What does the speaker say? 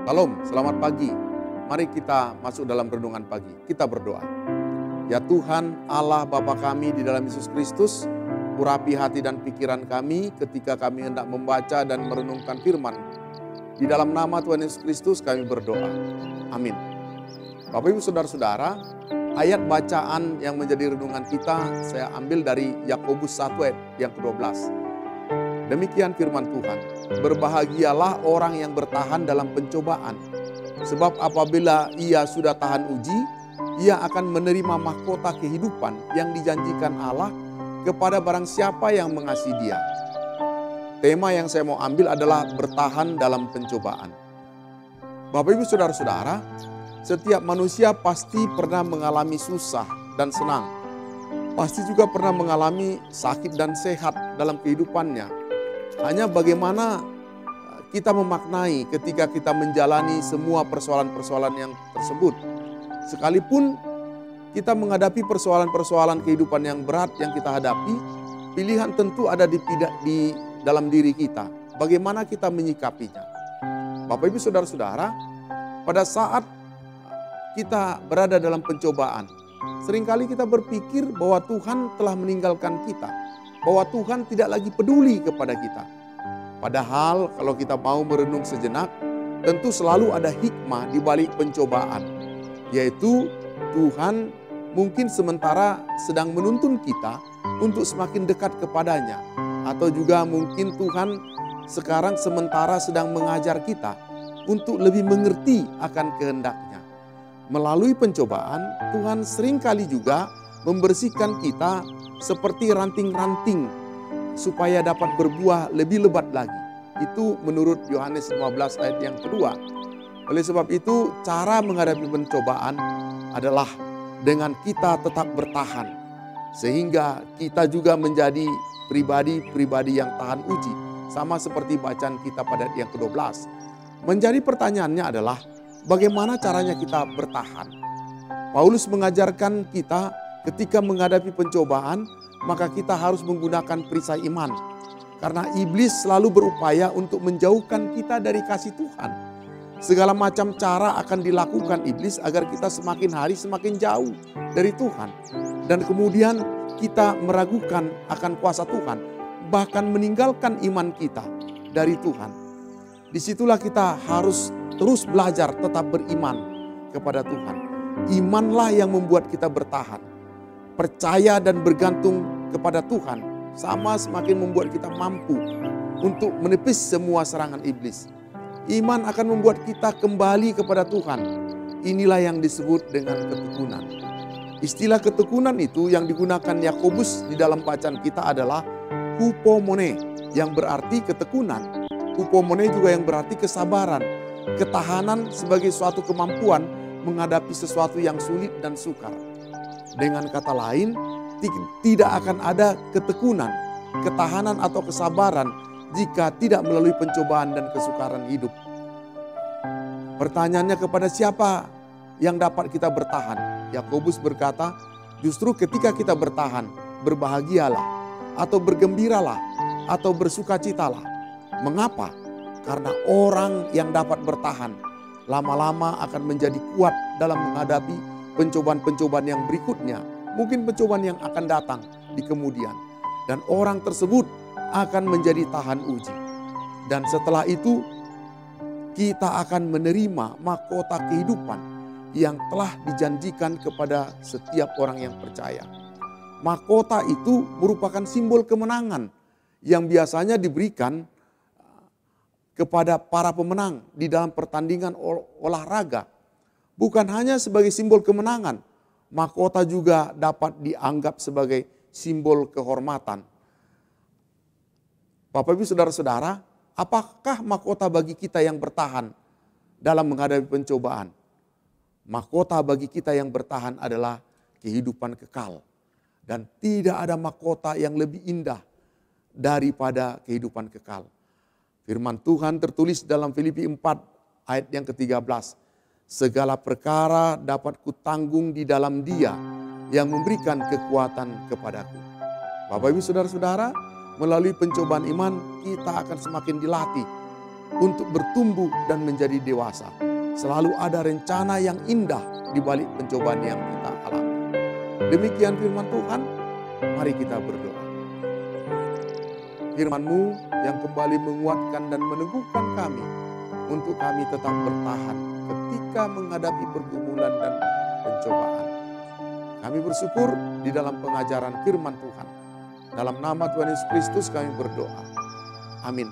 Salam, selamat pagi. Mari kita masuk dalam renungan pagi. Kita berdoa. Ya Tuhan, Allah Bapa kami di dalam Yesus Kristus, urapi hati dan pikiran kami ketika kami hendak membaca dan merenungkan firman. Di dalam nama Tuhan Yesus Kristus kami berdoa. Amin. Bapak Ibu Saudara-saudara, ayat bacaan yang menjadi renungan kita saya ambil dari Yakobus 1 ayat yang ke-12. Demikian firman Tuhan, berbahagialah orang yang bertahan dalam pencobaan, sebab apabila ia sudah tahan uji, ia akan menerima mahkota kehidupan yang dijanjikan Allah kepada barang siapa yang mengasihi Dia. Tema yang saya mau ambil adalah bertahan dalam pencobaan. Bapak Ibu Saudara-saudara, setiap manusia pasti pernah mengalami susah dan senang. Pasti juga pernah mengalami sakit dan sehat dalam kehidupannya. Hanya bagaimana kita memaknai ketika kita menjalani semua persoalan-persoalan yang tersebut. Sekalipun kita menghadapi persoalan-persoalan kehidupan yang berat yang kita hadapi, pilihan tentu ada di dalam diri kita. Bagaimana kita menyikapinya. Bapak Ibu Saudara-saudara, pada saat kita berada dalam pencobaan, seringkali kita berpikir bahwa Tuhan telah meninggalkan kita, bahwa Tuhan tidak lagi peduli kepada kita. Padahal kalau kita mau merenung sejenak, tentu selalu ada hikmah di balik pencobaan, yaitu Tuhan mungkin sementara sedang menuntun kita untuk semakin dekat kepadanya, atau juga mungkin Tuhan sekarang sementara sedang mengajar kita untuk lebih mengerti akan kehendaknya. Melalui pencobaan, Tuhan seringkali juga membersihkan kita seperti ranting-ranting supaya dapat berbuah lebih lebat lagi. Itu menurut Yohanes 15 ayat yang kedua. Oleh sebab itu, cara menghadapi pencobaan adalah dengan kita tetap bertahan. Sehingga kita juga menjadi pribadi-pribadi yang tahan uji. Sama seperti bacaan kita pada ayat yang ke-12. Menjadi pertanyaannya adalah, bagaimana caranya kita bertahan? Paulus mengajarkan kita ketika menghadapi pencobaan, maka kita harus menggunakan perisai iman. Karena iblis selalu berupaya untuk menjauhkan kita dari kasih Tuhan. Segala macam cara akan dilakukan iblis agar kita semakin hari semakin jauh dari Tuhan. Dan kemudian kita meragukan akan kuasa Tuhan, bahkan meninggalkan iman kita dari Tuhan. Disitulah kita harus terus belajar tetap beriman kepada Tuhan. Imanlah yang membuat kita bertahan. Percaya dan bergantung kepada Tuhan sama semakin membuat kita mampu untuk menepis semua serangan iblis. Iman akan membuat kita kembali kepada Tuhan. Inilah yang disebut dengan ketekunan. Istilah ketekunan itu yang digunakan Yakobus di dalam bacaan kita adalah hupomone, yang berarti ketekunan. Hupomone juga yang berarti kesabaran, ketahanan sebagai suatu kemampuan menghadapi sesuatu yang sulit dan sukar. Dengan kata lain, tidak akan ada ketekunan, ketahanan atau kesabaran jika tidak melalui pencobaan dan kesukaran hidup. Pertanyaannya, kepada siapa yang dapat kita bertahan? Yakobus berkata, justru ketika kita bertahan, berbahagialah atau bergembiralah atau bersukacitalah. Mengapa? Karena orang yang dapat bertahan lama-lama akan menjadi kuat dalam menghadapi pencobaan-pencobaan yang berikutnya. Mungkin pencobaan yang akan datang di kemudian. Dan orang tersebut akan menjadi tahan uji. Dan setelah itu kita akan menerima mahkota kehidupan yang telah dijanjikan kepada setiap orang yang percaya. Mahkota itu merupakan simbol kemenangan yang biasanya diberikan kepada para pemenang di dalam pertandingan olahraga. Bukan hanya sebagai simbol kemenangan, mahkota juga dapat dianggap sebagai simbol kehormatan. Bapak Ibu Saudara-saudara, apakah mahkota bagi kita yang bertahan dalam menghadapi pencobaan? Mahkota bagi kita yang bertahan adalah kehidupan kekal. Dan tidak ada mahkota yang lebih indah daripada kehidupan kekal. Firman Tuhan tertulis dalam Filipi 4 ayat yang ke-13. Segala perkara dapat kutanggung di dalam Dia yang memberikan kekuatan kepadaku. Bapak Ibu Saudara-saudara, melalui pencobaan iman kita akan semakin dilatih untuk bertumbuh dan menjadi dewasa. Selalu ada rencana yang indah di balik pencobaan yang kita alami. Demikian firman Tuhan, mari kita berdoa. Firman-Mu yang kembali menguatkan dan meneguhkan kami untuk kami tetap bertahan ketika menghadapi pergumulan dan pencobaan. Kami bersyukur di dalam pengajaran firman Tuhan. Dalam nama Tuhan Yesus Kristus kami berdoa. Amin.